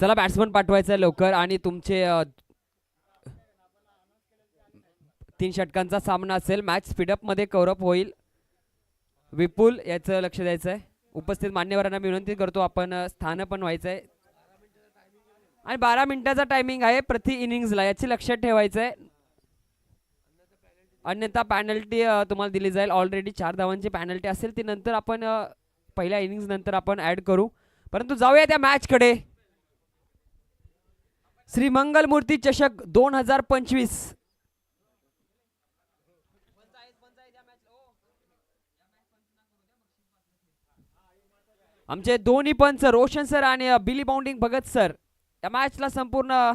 चला बॅट्समन पाठवायचा आहे लवकर आणि तुमचे 3 षटकांचा सामना असेल. मॅच स्पीडअप मध्ये कव्हरअप होईल. विपुल याचं लक्ष द्यायचं आहे. उपस्थित मान्यवरांना मी विनंती करतो आपण स्थान पण व्हायचं आहे आणि 12 मिनिटाचा टायमिंग आहे प्रति इनिंग्सला, याची लक्षात ठेवायचं आहे. अन्यथा पॅनल्टी तुम्हाला दिली जाईल. ऑलरेडी 4 धावांची पॅनल्टी असेल ती नंतर आपण पहिल्या इनिंग्स नंतर आपण ऍड करू. परंतु जाऊया त्या मॅच कडे. श्री मंगलमूर्ती चषक 2025. आमचे दोन्ही पंच रोशन सर आणि बिली बाउंडिंग भगत सर या मॅचला संपूर्ण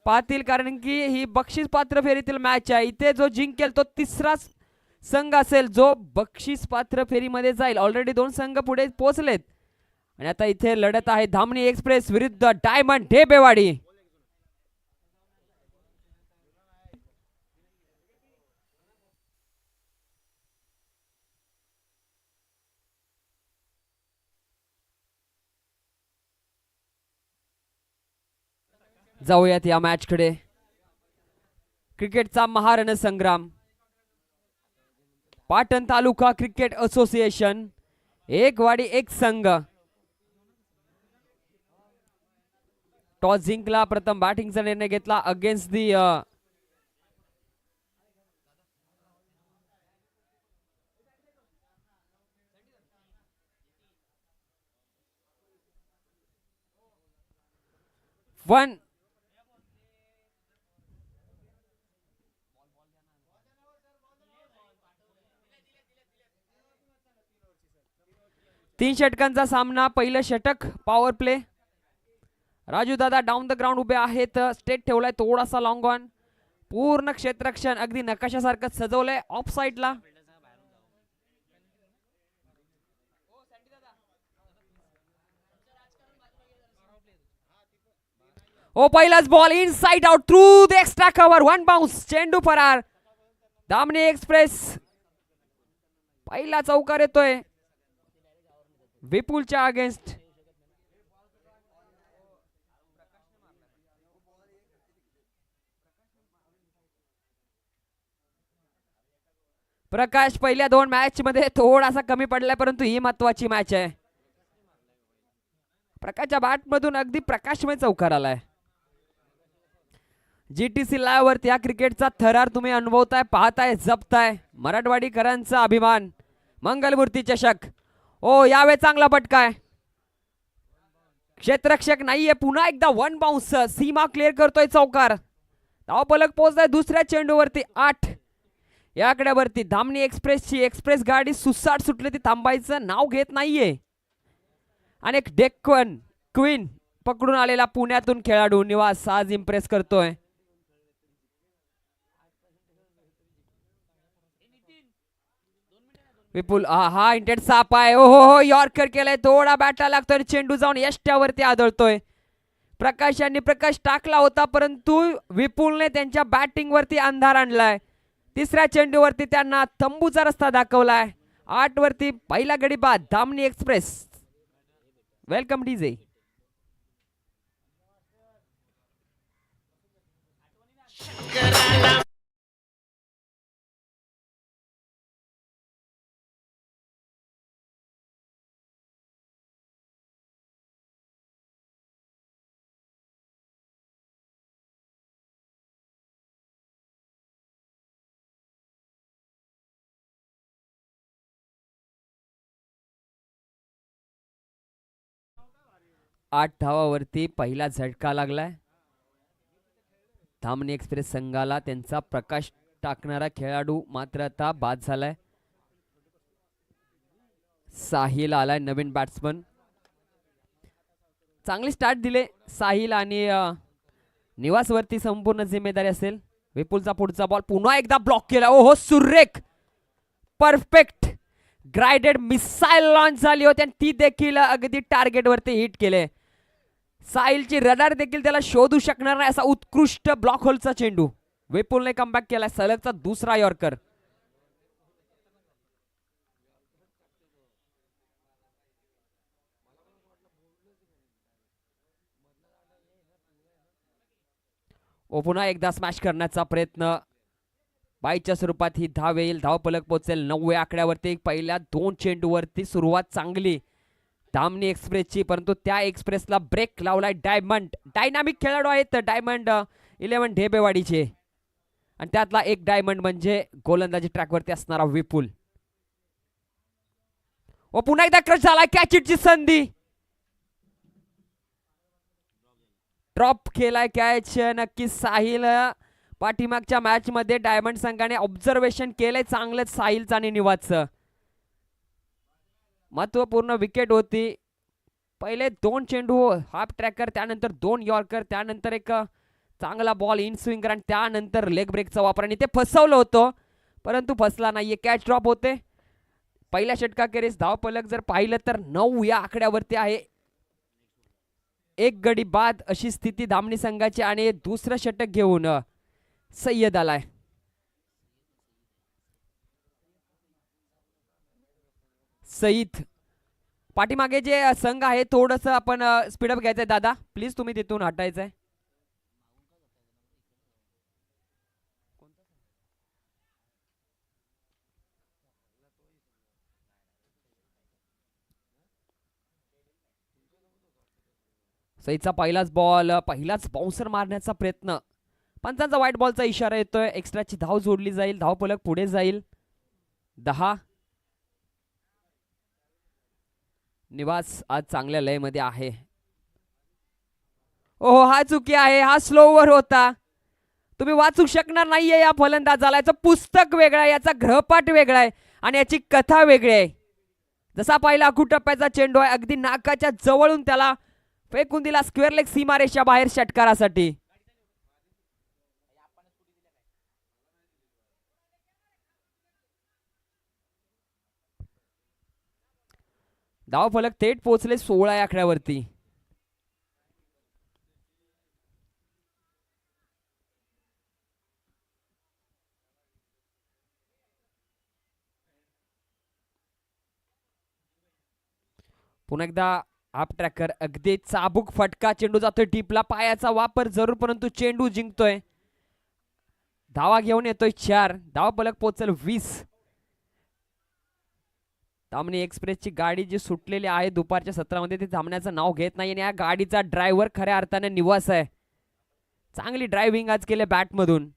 पाहतील, कारण की ही बक्षीस पात्र फेरीतील मॅच आहे. इथे जो जिंकेल तो तिसरा संघ असेल जो बक्षीस पात्र फेरीमध्ये जाईल. ऑलरेडी 2 संघ पुढे पोहोचलेत आणि आता इथे लढत आहे धामणी एक्सप्रेस विरुद्ध डायमंड ढेबेवाडी. जाऊयात या मॅच कडे. क्रिकेटचा महारणसंग्राम. पाटण तालुका क्रिकेट असोसिएशन, एक वाडी एक संघ. टॉस जिंकला, प्रथम बॅटिंगचा निर्णय घेतला अगेन्स्ट दी वन. तीन षटकांचा सामना. पहिलं षटक पॉवर प्ले. राजू दादा डाऊन द ग्राउंड उभे आहेत. स्टेट ठेवलाय थोडासा लॉंग ऑन. पूर्ण क्षेत्ररक्षण अगदी नकाशासारखं सजवलंय ऑफ साइडला. ओ पहिलाच ball in side out through the extra cover. 1 bounce. चेंडू फरार. धामणी एक्सप्रेस पहिला चौकार येतोय विपुलच्या अगेन्स्ट. प्रकाश पहिल्या 2 मॅच मध्ये थोडासा कमी पडलाय, परंतु ही महत्वाची मॅच आहे. प्रकाशच्या बॅट मधून अगदी प्रकाशमय चौकार आलाय. जीटीसी लाईव्ह वरती या क्रिकेटचा थरार तुम्ही अनुभवताय, पाहताय, जपताय. मराठवाडीकरांचा अभिमान. मंगलमूर्ती चषक. ओ यावेळी चांगला फटकाय. क्षेत्ररक्षक नाहीये. पुन्हा एकदा 1 बाउन्स. सीमा क्लिअर करतोय चौकार. धावफलक पोहोचलाय दुसऱ्या चेंडूवरती 8 या आकड्यावरती. धामणी एक्सप्रेसची एक्सप्रेस गाडी सुसाट सुटली, ती थांबायचं नाव घेत नाहीये. आणि एक डेक्कन क्वीन पकडून आलेला पुण्यातून खेळाडू निवास आज इम्प्रेस करतोय. विपुल हा इंटेड साप आहे. हो यॉर्कर केलाय. थोडा बॅटला लागतोय, चेंडू जाऊन यष्ट्यावरती आदळतोय. प्रकाश यांनी प्रकाश टाकला होता, परंतु विपुलने त्यांच्या बॅटिंग वरती अंधार आणलाय. तिसऱ्या चेंडूवरती त्यांना तंबूचा रस्ता दाखवलाय. 8 वरती पहिला गडी बाद धामणी एक्सप्रेस. Welcome DJ. आठ धावावरती पहिला झटका लागलाय धामणी एक्सप्रेस संघाला. त्यांचा प्रकाश टाकणारा खेळाडू मात्र आता बाद झालाय. साहिल आलाय नवीन बॅट्समन. चांगली स्टार्ट दिले साहिल आणि निवासवरती संपूर्ण जिम्मेदारी असेल. विपुलचा पुढचा बॉल पुन्हा एकदा ब्लॉक केला. ओहो सुरेख परफेक्ट ग्राइडेड मिसाईल लॉन्च झाली होती आणि ती देखील अगदी टार्गेट वरती हिट केले. साहिलची रडार देखील त्याला शोधू शकणार नाही असा उत्कृष्ट ब्लॉक होलचा चेंडू. विपुलने कमबॅक केला. सलगचा दुसरा यॉर्कर. पुन्हा एकदा स्मॅश करण्याचा प्रयत्न. बाईच्या स्वरूपात ही धाव येईल. धावफलक पोहोचेल 9व्या आकड्यावरती. पहिल्या 2 चेंडूवरती सुरुवात चांगली धामणी एक्सप्रेसची, परंतु त्या एक्सप्रेसला ब्रेक लावलाय डायमंड. डायनामिक खेळाडू आहेत डायमंड 11 ढेबेवाडीचे, आणि त्यातला एक डायमंड म्हणजे गोलंदाजी ट्रॅकवरती असणारा विपुल. पुन्हा एकदा क्रश झाला. कॅच इटची संधी. ड्रॉप केलाय कॅच. नक्की साहिल पाठीमागच्या मॅच मध्ये डायमंड संघाने ऑब्झर्वेशन केलंय चांगलंच साहिलचं आणि निवासचं. महत्वपूर्ण विकेट होती. पहिले 2 चेंडू हाफ ट्रॅकर, त्यानंतर 2 यॉर्कर, त्यानंतर एक चांगला बॉल इन स्विंगर, आणि त्यानंतर लेग ब्रेकचा वापर, आणि ते फसवलं होतं परंतु फसला नाहीये. कॅच ड्रॉप होते. पहिल्या षटकाखेरीस धावफलक जर पाहिलं तर 9 या आकड्यावरती आहे. एक गडी बाद अशी स्थिती धामणी संघाची, आणि दुसरं षटक घेऊन सय्यद आलाय. सईद पाठीमागे जे संघ आहे थोडंसं आपण स्पीडअप घ्यायचंय दादा, प्लीज तुम्ही तिथून हटायचंय. सईदचा पहिलाच बॉल, पहिलाच बाउन्सर मारण्याचा प्रयत्न. पंचांचा व्हाईट बॉलचा इशारा येतोय. एक्स्ट्राची धाव जोडली जाईल. धावफलक पुढे जाईल 10. निवास आज चांगल्या लय मध्ये आहे. ओहो, हा चुकी आहे. हा स्लोवर होता. तुम्ही वाचू शकणार नाहीये या फलंदाजाला. याचं पुस्तक वेगळं आहे, याचा ग्रहपाठ वेगळा आहे, आणि याची कथा वेगळी आहे. जसा पहिला टप्प्याचा चेंडू आहे, अगदी नाकाच्या जवळून त्याला फेकून दिला स्क्वेअर लेग सीमारेषा बाहेर षटकारासाठी. धावफलक थेट पोहोचले 16 या आकड्यावरती. पुन्हा एकदा हाफ ट्रॅकर, अगदी चाबूक फटका. चेंडू जातोय टीपला. पायाचा वापर जरूर, परंतु चेंडू जिंकतोय. धावा घेऊन येतोय 4. धावफलक पोहोचल 20. धामणी एक्सप्रेसची गाडी जी सुटलेली आहे दुपारच्या सत्रामध्ये ती थांबण्याचं नाव घेत नाही, आणि या गाडीचा ड्रायव्हर खऱ्या अर्थाने निवास आहे. चांगली ड्रायव्हिंग आज केले बॅटमधून.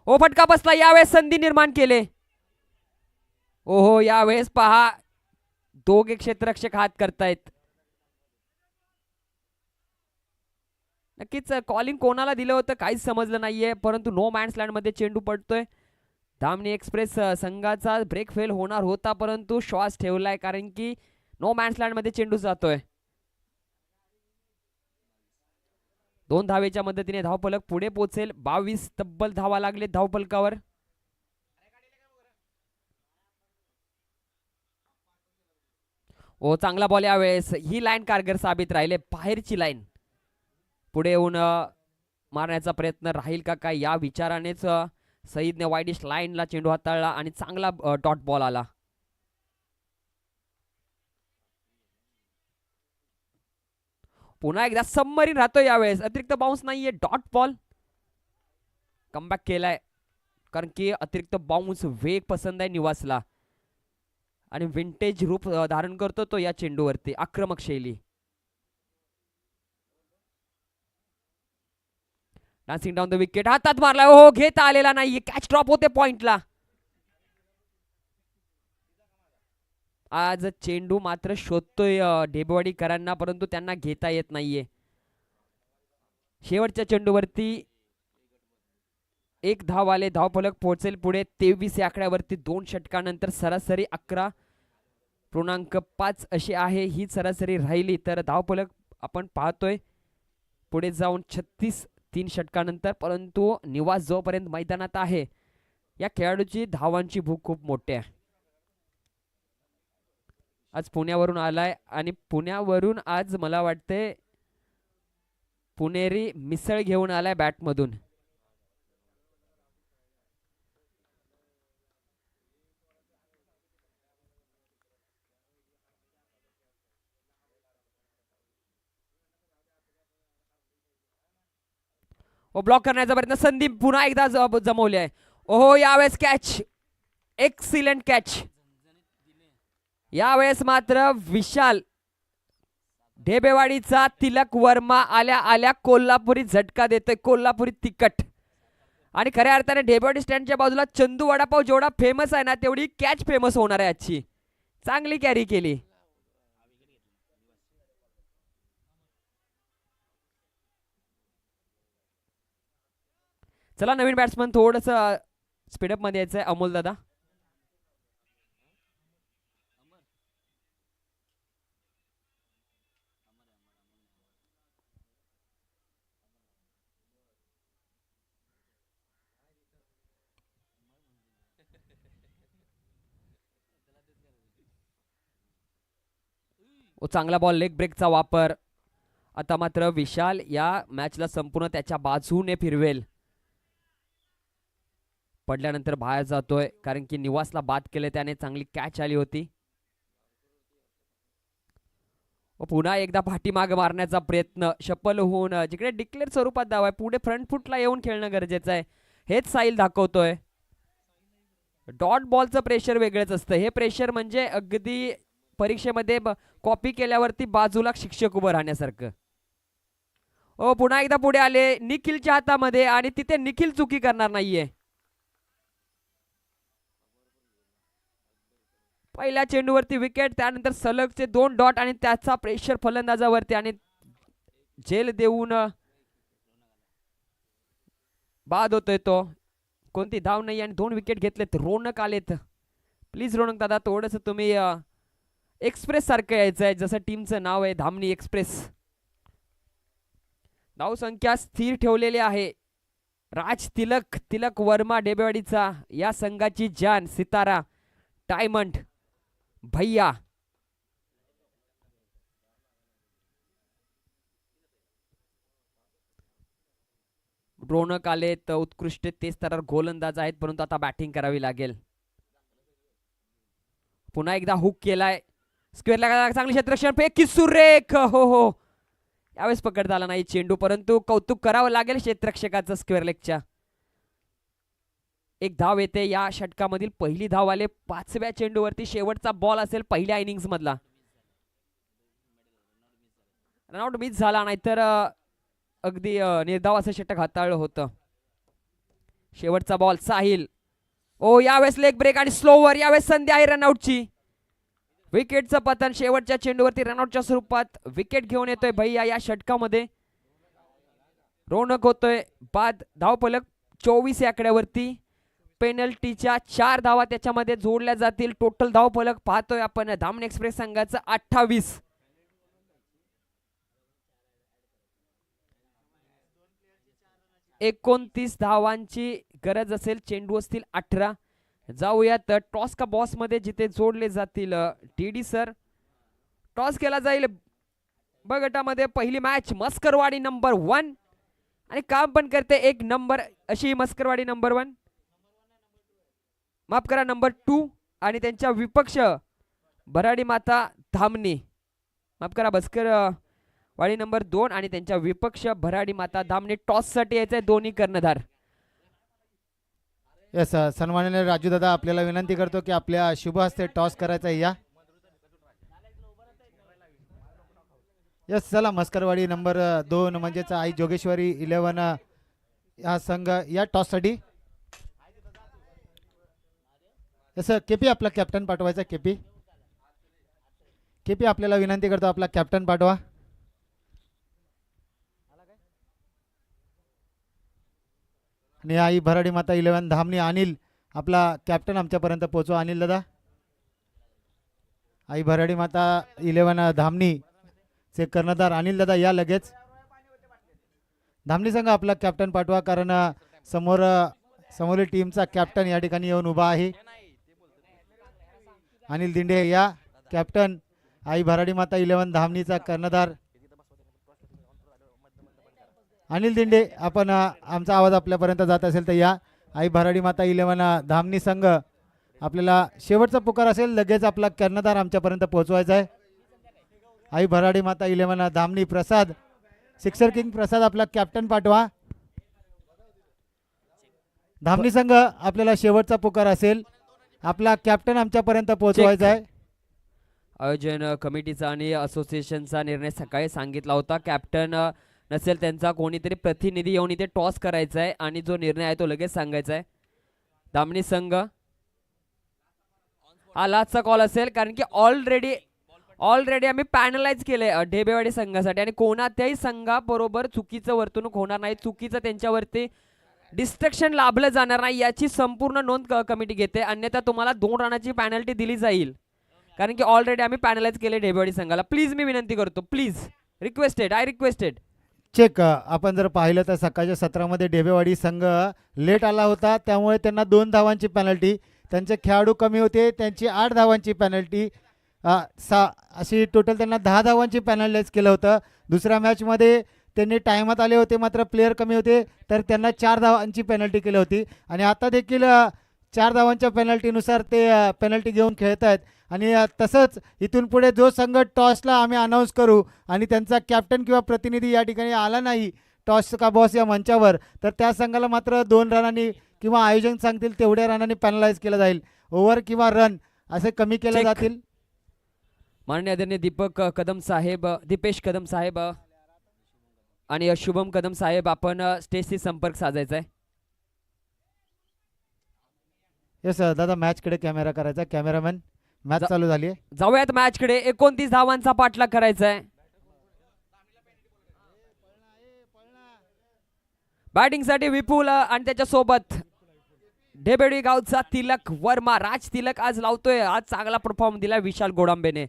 फटका बसला. यावेळेस संधी निर्माण केले. ओहो, यावेळेस पहा दोघे क्षेत्ररक्षक हात करतायत. नक्कीच कॉलिंग कोणाला दिलं होतं काहीच समजलं नाहीये, परंतु नो मॅन्स लँड मध्ये चेंडू पडतोय. धामणी एक्सप्रेस संघाचा ब्रेक फेल होणार होता, परंतु श्वास ठेवलाय, कारण की नो मॅन्स लँड मध्ये चेंडू जातोय. 2 धावेच्या मदतीने धावफलक पुढे पोहोचेल. 22 तब्बल धावा लागले धावफलकावर. चांगला बॉल. यावेळेस ही लाईन कारगर साबित राहिले. बाहेरची लाईन पुढे येऊन मारण्याचा प्रयत्न राहील का काय या विचारानेच सईदने वाईडिश लाईनला चेंडू हाताळला, आणि चांगला डॉट बॉल आला. पुन्हा एकदा सबमरीन राहतो. यावेळेस अतिरिक्त बाउन्स नाहीये. डॉट बॉल कमबॅक केलाय, कारण की अतिरिक्त बाउन्स वेग पसंत आहे निवासला, आणि विंटेज रूप धारण करतो तो या चेंडूवरती. आक्रमक शैली. Dancing down the wicket. हातात मारला. घेता आलेला नाही. कॅच ड्रॉप होते पॉइंटला. आज चेंडू मात्र शोधतोय ढेबेवाडीकरांना, परंतु त्यांना घेता येत नाहीये. शेवटच्या चेंडूवरती 1 धाव आले. धावफलक पोहोचेल पुढे 23 या आकड्यावरती. 2 षटकानंतर सरासरी 11.5 अशी आहे. ही सरासरी राहिली तर धावफलक आपण पाहतोय पुढे जाऊन 36 3 षटकानंतर, परंतु निवास जोपर्यंत मैदानात आहे या खेळाडूची धावांची भूक खूप मोठी आहे. आज पुण्यावरून आलाय, आणि पुण्यावरून आज मला वाटते पुणेरी मिसळ घेऊन आलाय बॅटमधून. ओ ब्लॉक करण्याचा प्रयत्न, संदीप पुन्हा एकदा जमवले आहे. ओहो यावेळेस कॅच, एक्सिलेंट कॅच. यावेळेस मात्र विशाल ढेबेवाडीचा तिलक वर्मा आल्या आल्या कोल्हापुरी झटका देतोय, कोल्हापुरी तिखट. आणि खऱ्या अर्थाने ढेबेवाडी स्टँडच्या बाजूला चंदू वडापाव जेवढा फेमस आहे ना तेवढी कॅच फेमस होणार आहे आजची. चांगली कॅरी केली. चला नवीन बॅट्समन थोडस स्पीडअप मध्ये यायचंय. अमोल दादा चांगला बॉल, लेग ब्रेकचा वापर. आता मात्र विशाल या मॅचला संपूर्ण त्याच्या बाजूने फिरवेल. पडल्यानंतर बाहेर जातोय कारण की निवासला बाद केले, त्याने चांगली कॅच आली होती. पुन्हा एकदा पाठीमाग मारण्याचा प्रयत्न, शपल होऊन जिकडे डिक्लेअर स्वरूपात धाव आहे पुढे फ्रंट फुटला येऊन खेळणं गरजेचं आहे. हेच साहिल दाखवतोय. डॉट बॉलचं प्रेशर वेगळंच असतं. हे प्रेशर म्हणजे अगदी परीक्षेमध्ये कॉपी केल्यावरती बाजूला शिक्षक उभं राहण्यासारखं. ओ पुन्हा एकदा पुढे आले निखिलच्या हातामध्ये आणि तिथे निखिल चुकी करणार नाहीये. पहिल्या चेंडूवरती विकेट, त्यानंतर सलगचे 2 डॉट आणि त्याचा प्रेशर फलंदाजावरती आणि झेल देऊन बाद होतोय तो. कोणती धाव नाही आणि 2 विकेट घेतलेत. रोनक आलेत. प्लीज रोनक दादा थोडस तुम्ही एक्सप्रेस सारखं यायचं आहे, जसं टीमचं नाव आहे धामणी एक्सप्रेस. धाव संख्या स्थिर ठेवलेली आहे. राज तिलक, तिलक वर्मा ढेबेवाडीचा, या संघाची जान, सितारा, डायमंड, भैया. रोनक आले तर उत्कृष्ट तेच तर गोलंदाज आहेत, परंतु आता बॅटिंग करावी लागेल. पुन्हा एकदा हुक केलाय स्क्वेअरला, चांगली क्षेत्ररक्षण फेक, किसुरेख. हो हो यावेळेस पकड झाला नाही चेंडू, परंतु कौतुक करावं लागेल क्षेत्ररक्षकाचं स्क्वेअर लेगच्या. एक धाव येते या षटकामधील पहिली धाव आले 5व्या चेंडूवरती. शेवटचा बॉल असेल पहिल्या इनिंग्स मधला. रनआउट मिस झाला, नाहीतर अगदी निर्धाव असं षटक हाताळलं होतं. शेवटचा बॉल साहिल. ओ यावेळेस लेग ब्रेक आणि स्लोवर. यावेळेस संधी आहे रनआउटची. विकेटचं पतन शेवटच्या चेंडूवरती रनआउटच्या स्वरूपात विकेट घेऊन येतोय भैया या षटकामध्ये. रोनक होतोय बाद. धावफलक 24 या आकड्यावरती. पेनल्टीच्या 4 धावा त्याच्यामध्ये जोडल्या जातील. टोटल धावफलक पाहतोय आपण धामणी एक्सप्रेस संघाचं 28. एकोणतीस धावांची गरज असेल. चेंडू असतील 18. जाऊयात टॉस का बॉस मध्ये जिथे जोडले जातील. टीडी सर टॉस केला जाईल ब गटामध्ये. पहिली मॅच मस्करवाडी नंबर 1 आणि काम पण करते 1 नंबर अशी मस्करवाडी नंबर 1, माफ करा नंबर 2 आणि त्यांच्या विपक्ष भराडी माता धामणी, माफ करा बस्करवाडी नंबर 2 आणि त्यांच्या विपक्ष भराडी माता धामणी. टॉस साठी यायचे दोन्ही कर्णधार. यस सन्माननीय राजू दादा, आपल्याला विनंती करतो की आपल्या शुभ हस्ते टॉस करायचा आहे. या यस चला मस्करवाडी नंबर 2 म्हणजेच आई जोगेश्वरी 11 हा संघ या टॉस साठी. यस केपी आपला कॅप्टन पाठवायचा. केपी केपी आपल्याला विनंती करतो आपला कॅप्टन पाठवा. आणि आई भराडी माता 11 धामणी अनिल आपला कॅप्टन आमच्यापर्यंत पोहोचवा. अनिल दादा आई भराडी माता 11 धामणी चे कर्णधार अनिल दादा या लगेच. धामणी संघ आपला कॅप्टन पाठवा, कारण समोरील टीमचा कॅप्टन या ठिकाणी येऊन उभा आहे. अनिल दिंडे या कॅप्टन आई भराडी माता 11 धामणीचा कर्णधार. अनिल दिंडे आपण आमचा आवाज आपल्यापर्यंत जात असेल तर या. आई भराडी माता 11 धामणी संघ आपल्याला शेवटचा पुकार असेल लगेच आपला कर्णधार आमच्यापर्यंत पोहोचवायचा आहे. आई भराडी माता 11 धामणी प्रसाद, सिक्सर किंग प्रसाद आपला कॅप्टन पाठवा. धामणी संघ आपल्याला शेवटचा पुकार असेल. आपला कॅप्टन आमच्यापर्यंत पोहोचवायचा आहे. आयोजन कमिटीचा आणि असोसिएशनचा निर्णय सकाळी सांगितला होता. कॅप्टन नसेल त्यांचा कोणीतरी प्रतिनिधी येऊन इथे टॉस करायचा आहे आणि जो निर्णय आहे तो लगेच सांगायचा आहे. धामणी संघ हा लास्टचा कॉल असेल, कारण की ऑलरेडी आम्ही पॅनलाइज केले ढेबेवाडी संघासाठी आणि कोणात्याही संघाबरोबर चुकीचं वर्तणूक होणार नाही, चुकीचं त्यांच्यावरती डिस्ट्रक्शन लाभलं जाणार नाही याची संपूर्ण नोंद कमिटी घेते. अन्यथा तुम्हाला 2 रनाची पॅनल्टी दिली जाईल, कारण की ऑलरेडी आम्ही पॅनलाइज केले ढेबेवाडी संघाला. प्लीज मी विनंती करतो, प्लीज रिक्वेस्टेड. चेक आपण जर पाहिलं तर सकाळच्या सत्रामध्ये ढेबेवाडी संघ लेट आला होता, त्यामुळे त्यांना 2 धावांची पेनल्टी, त्यांचे खेळाडू कमी होते त्यांची 8 धावांची पेनल्टी, अशी टोटल त्यांना 10 धावांची पेनलाइज केलं होतं. दुसऱ्या मॅचमध्ये त्यांनी टायमात आले होते मात्र प्लेयर कमी होते तर त्यांना 4 धावांची पेनल्टी केली होती आणि आता देखील 4 धावांच्या पेनल्टीनुसार ते पेनल्टी घेऊन खेळत आहेत. आणि तसंच इथून पुढे जो संघ टॉसला आम्ही अनाऊन्स करू आणि त्यांचा कॅप्टन किंवा प्रतिनिधी या ठिकाणी आला नाही टॉस का बॉस या मंचावर, तर त्या संघाला मात्र 2 रनांनी किंवा आयोजन सांगतील तेवढ्या रनांनी पॅनलाइज केलं जाईल. ओव्हर किंवा रन असे कमी केले जातील. माननीय आदरणीय दीपेश कदम साहेब आणि शुभम कदम साहेब, आपण स्टेजशी संपर्क साधायचा आहे. येस दादा, मॅचकडे कॅमेरा करायचा. कॅमेरामॅन, मॅच चालू झाली आहे. जाऊयात मॅचकडे. 29 धावांचा पाठलाग करायचा आहे. बॅटिंगसाठी विपुल आणि त्याच्यासोबत ढेबेवाडी गावचा तिलक वर्मा, राज तिलक आज लावतोय. आज चांगला परफॉर्म दिला विशाल गोडांबेने,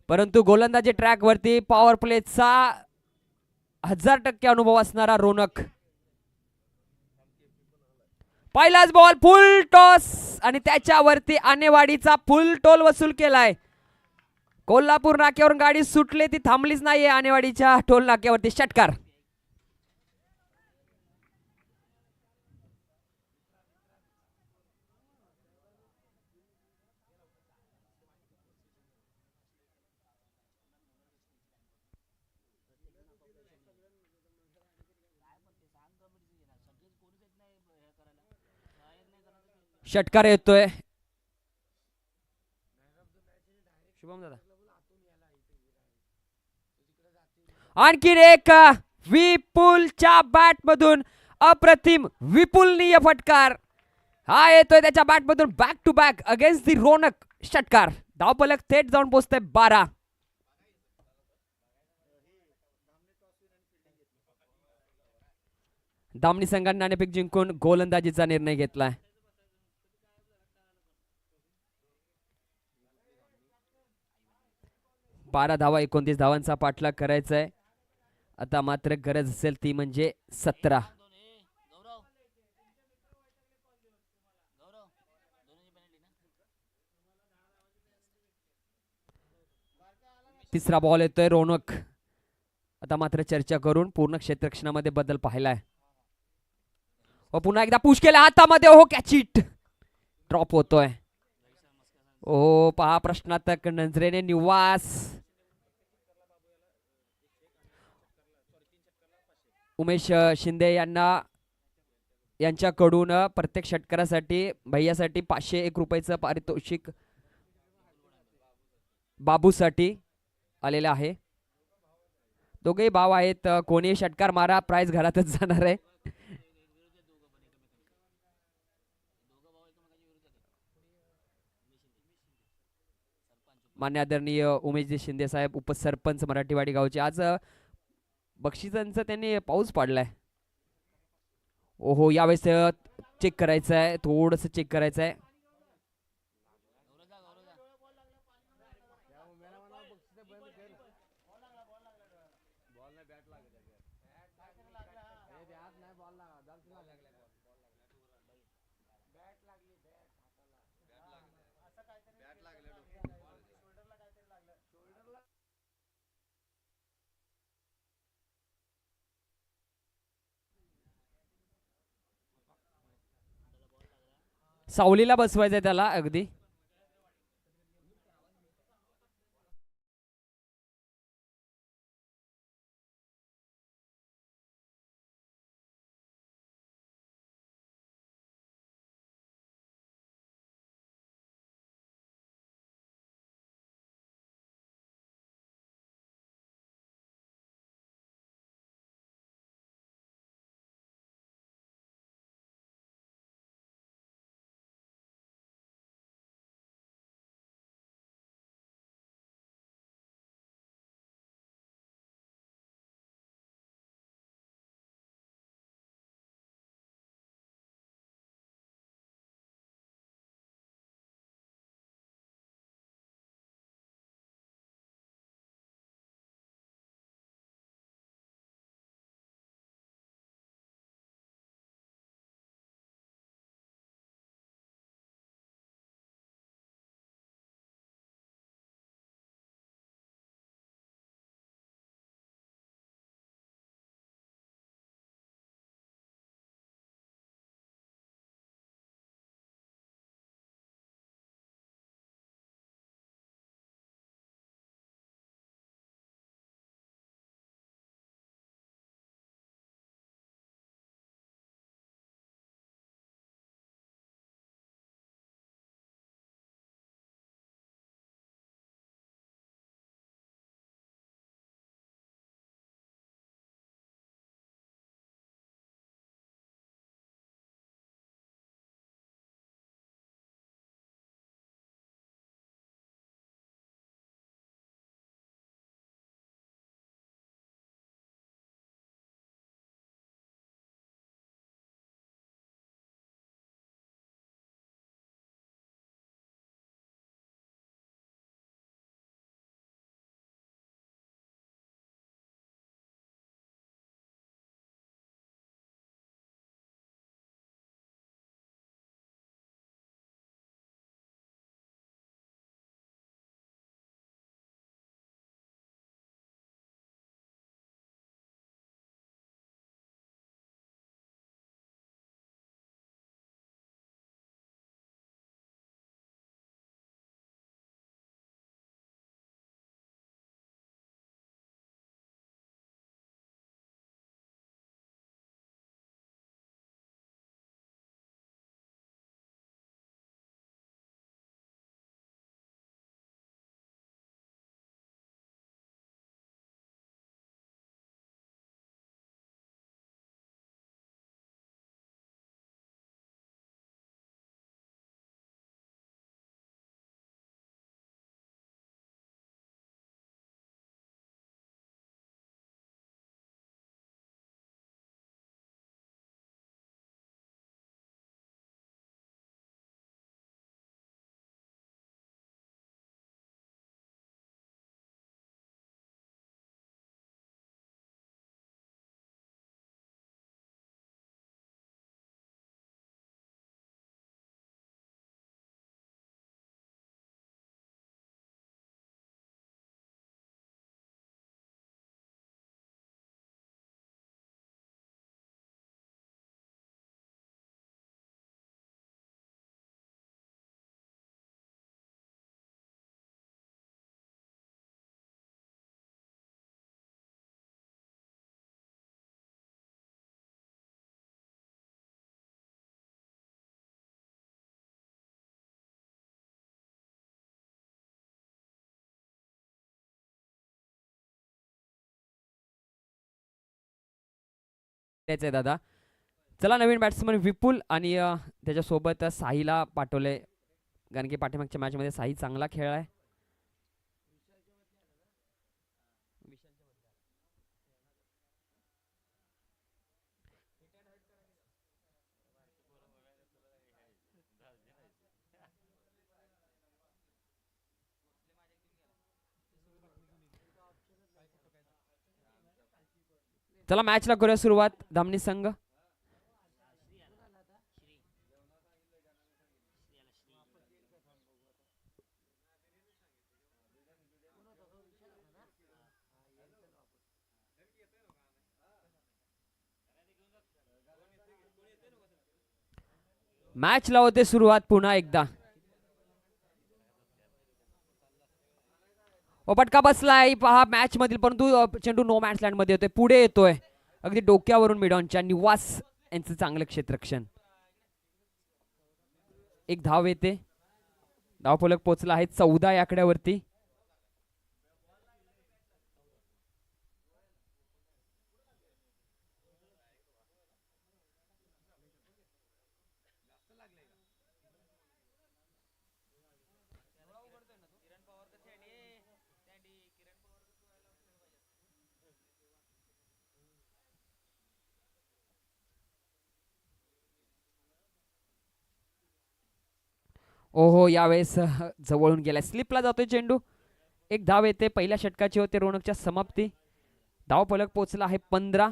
परंतु गोलंदाजी ट्रॅक वरती पॉवर प्लेचा 1000% अनुभव असणारा रोनक. पहिलाच बॉल फुल टॉस आणि त्याच्यावरती आणेवाडीचा फुल टोल वसूल केलाय. कोल्हापूर नाक्यावरून गाडी सुटली, ती थांबलीच नाहीये आणेवाडीच्या टोल नाक्यावरती. षटकार. षटकार येतोय. शुभम दादा, आणखीन एक विपुलच्या बॅट मधून अप्रतिम विपुलनीय फटकार हा येतोय त्याच्या बॅट मधून, बॅक टू बॅक अगेन्स्ट दी रोनक. षटकार. धावफलक थेट जाऊन पोहोचतोय 12. धामणी संघाने नाणेफेक जिंकून गोलंदाजीचा निर्णय घेतलाय. 12 धावा, 29 धावांचा पाठलाग करायचा आहे. आता मात्र गरज असेल ती म्हणजे 17. तिसरा बॉल येतोय. रोनक आता मात्र चर्चा करून पूर्ण क्षेत्ररक्षणामध्ये बदल पाहिलाय. पुन्हा एकदा पुश केला हातामध्ये. हो, कॅच इट. ड्रॉप होतोय. ओ पहा, प्रश्नार्थक नजरेने निवास. उमेश शिंदे यांच्याकडून प्रत्येक षटकारासाठी भैयासाठी 501 रुपयाचं पारितोषिक बाबूसाठी आलेलं आहे. दोघेही भाव आहेत. कोणी षटकार मारा, प्राइस घरातच जाणार आहे. मान्य आदरणीय उमेशजी शिंदे साहेब, उपसरपंच मराठीवाडी गावचे, आज बक्षिसांचं त्यांनी पाऊस पाडलाय. ओहो, यावेळेस चेक करायचं आहे, थोडस चेक करायचं आहे. सावलीला बसवायचंय त्याला अगदी. तेच आहे दादा. चला नवीन बॅट्समन विपुल आणि त्याच्यासोबत साईला पाठवले, कारण की पाठीमागच्या मॅचमध्ये साई चांगला खेळलाय. चला मॅचला करूया सुरुवात. धामणी संघ मॅचला होते सुरुवात पुन्हा एकदा. पटका बसलाय पहा मॅच मधील, परंतु चेंडू नो मॅच लँड मध्ये येतोय, पुढे येतोय अगदी डोक्यावरून मिडॉनच्या. निवास यांचं चांगलं क्षेत्ररक्षण. एक धाव येते, धावफलक पोचला आहे 14 या आकड्यावरती. ओहो यावेळेस जवळून गेलाय, स्लिपला जातोय चेंडू. एक धाव येते, पहिल्या षटकाची होते रोनकच्या समाप्ती. धावफलक पोचला आहे 15.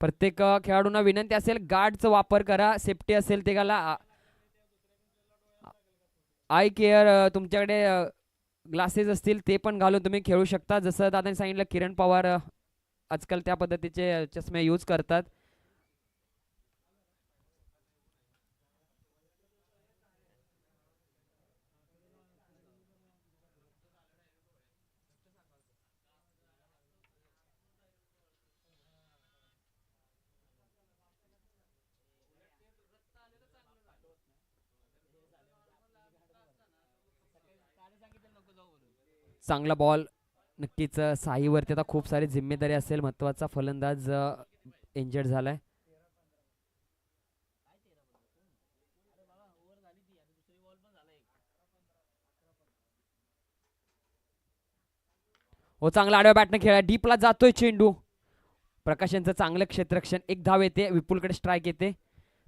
प्रत्येक खेळाडूंना विनंती असेल गार्डचा वापर करा, सेफ्टी असेल ते घाला. आय केअर तुमच्याकडे ग्लासेस असतील ते पण घालून तुम्ही खेळू शकता. जसं दादाने सांगितलं किरण पवार आजकाल त्या पद्धतीचे चष्मे यूज करतात. चांगला बॉल नक्कीच. साईवरती आता खूप सारी जिम्मेदारी असेल, महत्वाचा फलंदाज इंजर्ड झालाय. हो चांगला आडव्या बॅटने खेळा, डीपला जातोय चेंडू. प्रकाश यांचं चांगलं क्षेत्ररक्षण. एक धाव येते, विपुलकडे स्ट्राईक येते.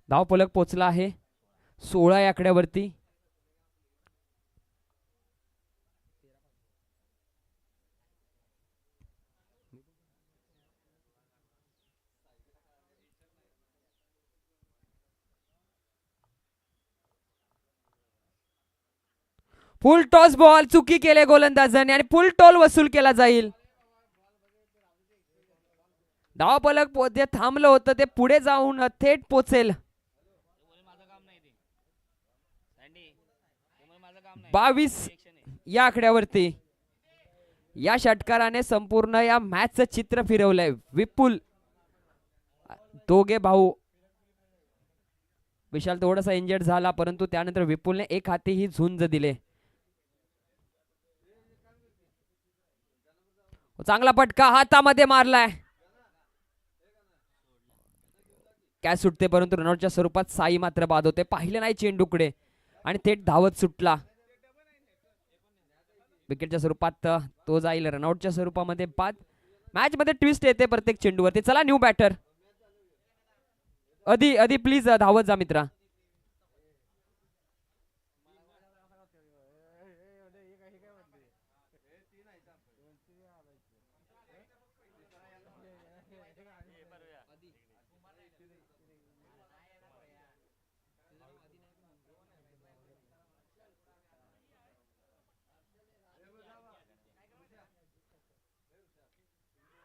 धावफलक पोचला आहे 16 या आकड्यावरती. फुल टॉस बॉल चुकी केले गोलंदाजाने आणि फुल टॉल वसूल केला जाईल. धावफलक जे थांबलं होतं ते पुढे जाऊन थेट पोचेल. 22 या आकड्यावरती. या षटकाराने संपूर्ण या मॅचचं चित्र फिरवलंय. विपुल, दोघे भाऊ, विशाल थोडासा इंजर्ड झाला परंतु त्यानंतर विपुलने एक हाती ही झुंज दिले. चांगला फटका हातामध्ये मारलाय, कॅच सुटते परंतु रनआउटच्या स्वरूपात साई मात्र बाद होते. पाहिले नाही चेंडूकडे आणि थेट धावत सुटला. विकेटच्या स्वरूपात तो जाईल, रनआउटच्या स्वरूपामध्ये बाद. मॅच मध्ये ट्विस्ट येते प्रत्येक चेंडूवरती. चला न्यू बॅटर अदी प्लीज धावत जा मित्रा.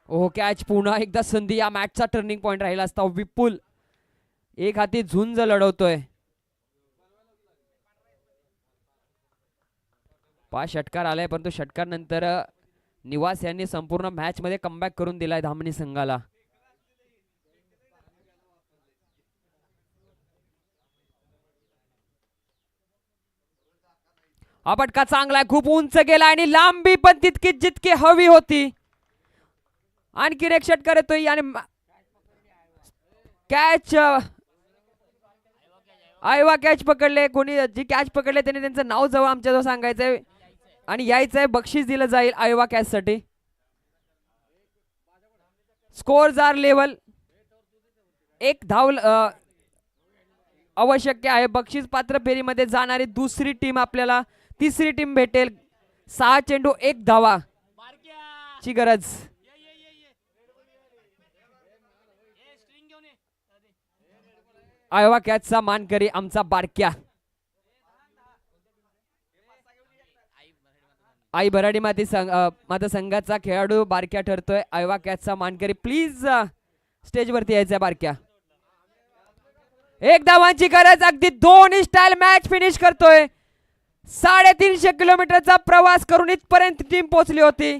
ओह कॅच, पुन्हा एकदा संधी. या मॅचचा टर्निंग पॉइंट राहिला असता. विपुल एक हाती झुंज लढवतोय. 5 षटकार आलाय परंतु षटकार नंतर निवास यांनी संपूर्ण मॅच मध्ये कमबॅक करून दिलाय धामणी संघाला. हा फटका चांगला आहे, खूप उंच गेला आणि लांबी पण तितकी जितकी हवी होती. आणखी एक षटकार येतोय आणि कॅच आयवा कॅच पकडले. कोणी जी कॅच पकडले त्यांनी त्यांचं नाव जवळ आमच्याजवळ सांगायचंय आणि यायचंय, बक्षीस दिलं जाईल आयवा कॅच साठी. Scores are level. एक धाव आवश्यक आहे. बक्षीस पात्र फेरीमध्ये जाणारी दुसरी टीम आपल्याला तिसरी टीम भेटेल. 6 चेंडू 1 धावा ची गरज. आयवा कॅचचा मानकरी आमचा बारक्या. आई भराडी माता संघाचा खेळाडू बारक्या ठरतोय. आयवा कॅचचा मानकरी प्लीज स्टेज वरती यायचा बारक्या. 1 धावांची गरज. अगदी 2 स्टाईल मॅच फिनिश करतोय. 350 किलोमीटरचा प्रवास करून इथपर्यंत टीम पोहोचली होती.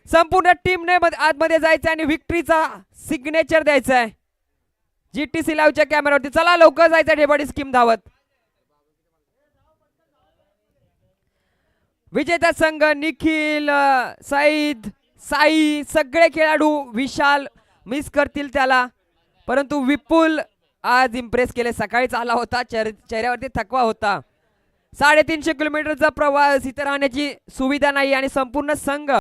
संपूर्ण टीमने आतमध्ये जायचं आणि विक्ट्रीचा सिग्नेचर द्यायचा आहे. जीटीसी लाईव्हच्या कॅमेरावरती. चला लवकर जायचं ढेबाडी स्कीम धावत. विजेता संघ निखिल, सईद, साई सगळे खेळाडू, विशाल मिस करतील त्याला, परंतु विपुल आज इम्प्रेस केले. सकाळीच आला होता, चेहऱ्यावरती थकवा होता. 350 किलोमीटरचा प्रवास, इथे राहण्याची सुविधा नाही आणि संपूर्ण संघ